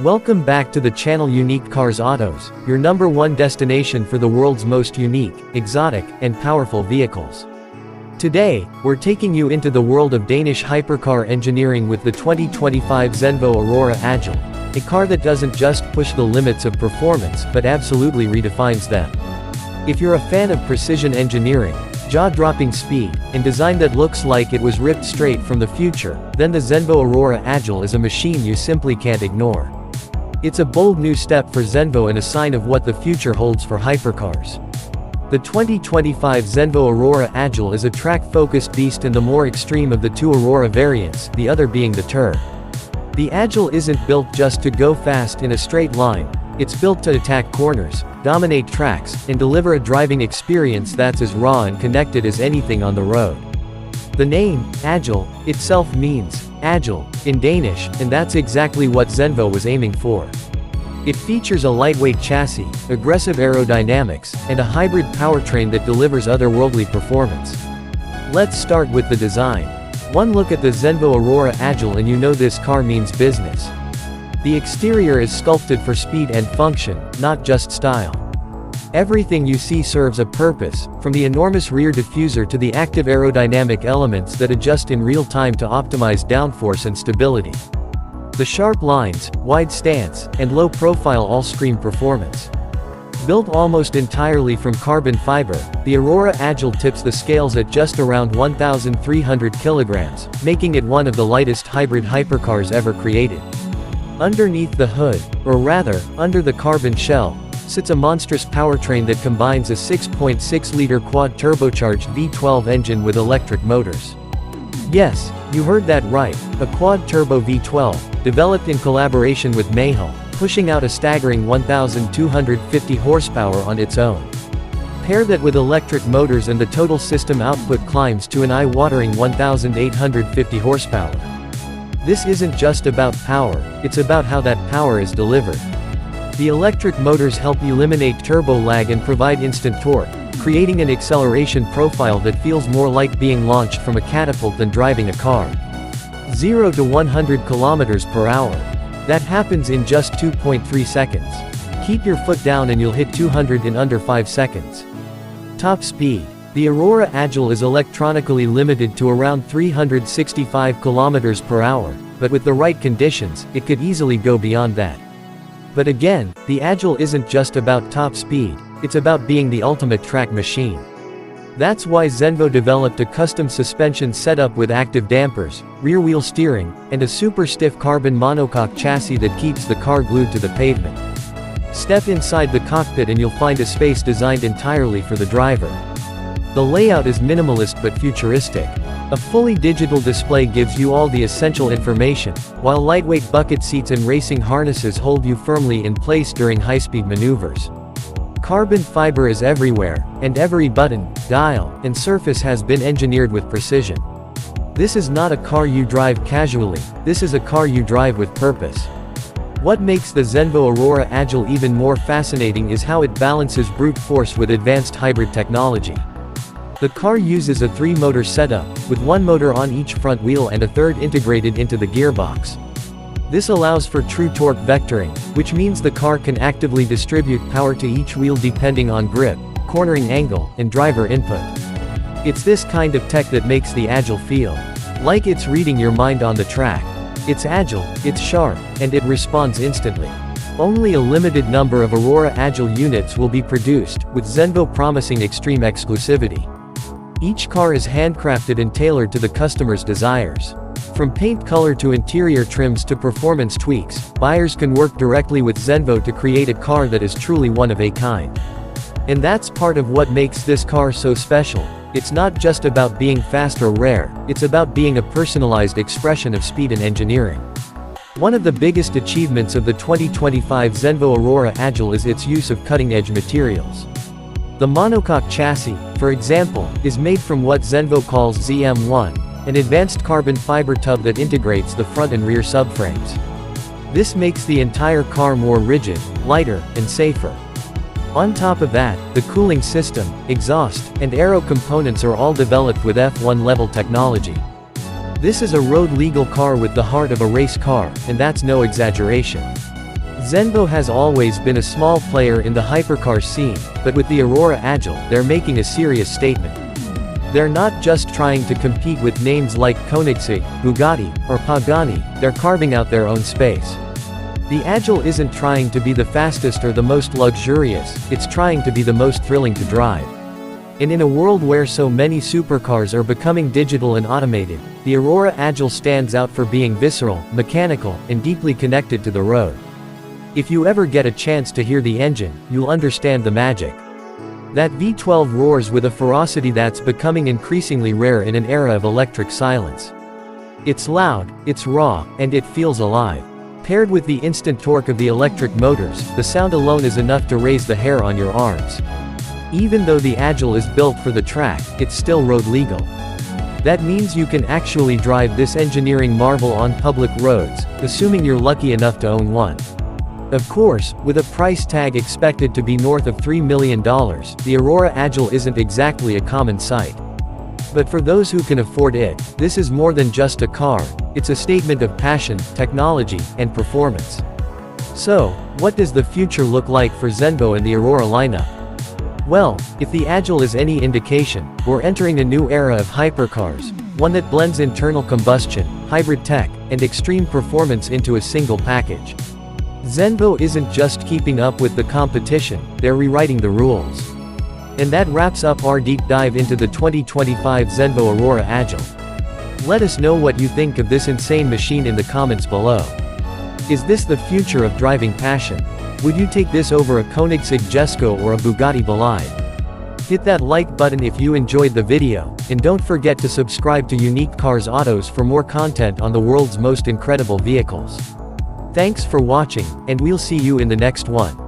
Welcome back to the channel Unique Cars Autos, your #1 destination for the world's most unique, exotic, and powerful vehicles. Today, we're taking you into the world of Danish hypercar engineering with the 2025 Zenvo Aurora Agil, a car that doesn't just push the limits of performance but absolutely redefines them. If you're a fan of precision engineering, jaw-dropping speed, and design that looks like it was ripped straight from the future, then the Zenvo Aurora Agil is a machine you simply can't ignore. It's a bold new step for Zenvo and a sign of what the future holds for hypercars. The 2025 Zenvo Aurora Agil is a track-focused beast in the more extreme of the two Aurora variants, the other being the Tur. The Agil isn't built just to go fast in a straight line, it's built to attack corners, dominate tracks, and deliver a driving experience that's as raw and connected as anything on the road. The name, Agil, itself means agile in Danish, and that's exactly what Zenvo was aiming for. It features a lightweight chassis, aggressive aerodynamics, and a hybrid powertrain that delivers otherworldly performance. Let's start with the design. One look at the Zenvo Aurora Agil and you know this car means business. The exterior is sculpted for speed and function, not just style. Everything you see serves a purpose, from the enormous rear diffuser to the active aerodynamic elements that adjust in real time to optimize downforce and stability. The sharp lines, wide stance, and low profile all scream performance. Built almost entirely from carbon fiber, the Aurora Agil tips the scales at just around 1,300 kilograms, making it one of the lightest hybrid hypercars ever created. Underneath the hood, or rather, under the carbon shell, sits a monstrous powertrain that combines a 6.6-liter quad-turbocharged V12 engine with electric motors. Yes, you heard that right, a quad-turbo V12, developed in collaboration with Mayhill, pushing out a staggering 1,250 horsepower on its own. Pair that with electric motors and the total system output climbs to an eye-watering 1,850 horsepower. This isn't just about power, it's about how that power is delivered. The electric motors help eliminate turbo lag and provide instant torque, creating an acceleration profile that feels more like being launched from a catapult than driving a car. 0 to 100 kilometers per hour. That happens in just 2.3 seconds. Keep your foot down and you'll hit 200 in under 5 seconds. Top speed. The Aurora Agil is electronically limited to around 365 kilometers per hour, but with the right conditions, it could easily go beyond that. But again, the Agil isn't just about top speed, it's about being the ultimate track machine. That's why Zenvo developed a custom suspension setup with active dampers, rear-wheel steering, and a super stiff carbon monocoque chassis that keeps the car glued to the pavement. Step inside the cockpit and you'll find a space designed entirely for the driver. The layout is minimalist but futuristic. A fully digital display gives you all the essential information, while lightweight bucket seats and racing harnesses hold you firmly in place during high-speed maneuvers. Carbon fiber is everywhere, and every button, dial, and surface has been engineered with precision. This is not a car you drive casually, this is a car you drive with purpose. What makes the Zenvo Aurora Agil even more fascinating is how it balances brute force with advanced hybrid technology. The car uses a 3-motor setup, with one motor on each front wheel and a third integrated into the gearbox. This allows for true torque vectoring, which means the car can actively distribute power to each wheel depending on grip, cornering angle, and driver input. It's this kind of tech that makes the Agil feel like it's reading your mind on the track. It's agile, it's sharp, and it responds instantly. Only a limited number of Aurora Agil units will be produced, with Zenvo promising extreme exclusivity. Each car is handcrafted and tailored to the customer's desires. From paint color to interior trims to performance tweaks, buyers can work directly with Zenvo to create a car that is truly one of a kind. And that's part of what makes this car so special. It's not just about being fast or rare, it's about being a personalized expression of speed and engineering. One of the biggest achievements of the 2025 Zenvo Aurora Agil is its use of cutting-edge materials. The monocoque chassis, for example, is made from what Zenvo calls ZM1, an advanced carbon fiber tub that integrates the front and rear subframes. This makes the entire car more rigid, lighter, and safer. On top of that, the cooling system, exhaust, and aero components are all developed with F1 level technology. This is a road-legal car with the heart of a race car, and that's no exaggeration. Zenvo has always been a small player in the hypercar scene, but with the Aurora Agil, they're making a serious statement. They're not just trying to compete with names like Koenigsegg, Bugatti, or Pagani, they're carving out their own space. The Agil isn't trying to be the fastest or the most luxurious, it's trying to be the most thrilling to drive. And in a world where so many supercars are becoming digital and automated, the Aurora Agil stands out for being visceral, mechanical, and deeply connected to the road. If you ever get a chance to hear the engine, you'll understand the magic. That V12 roars with a ferocity that's becoming increasingly rare in an era of electric silence. It's loud, it's raw, and it feels alive. Paired with the instant torque of the electric motors, the sound alone is enough to raise the hair on your arms. Even though the Agil is built for the track, it's still road legal. That means you can actually drive this engineering marvel on public roads, assuming you're lucky enough to own one. Of course, with a price tag expected to be north of $3 million, the Aurora Agil isn't exactly a common sight. But for those who can afford it, this is more than just a car, it's a statement of passion, technology, and performance. So, what does the future look like for Zenvo and the Aurora lineup? Well, if the Agil is any indication, we're entering a new era of hypercars, one that blends internal combustion, hybrid tech, and extreme performance into a single package. Zenvo isn't just keeping up with the competition, they're rewriting the rules. And that wraps up our deep dive into the 2025 Zenvo Aurora Agil. Let us know what you think of this insane machine in the comments below. Is this the future of driving passion? Would you take this over a Koenigsegg Jesko or a Bugatti Bolide? Hit that like button if you enjoyed the video, and don't forget to subscribe to Unique Cars Autos for more content on the world's most incredible vehicles. Thanks for watching, and we'll see you in the next one.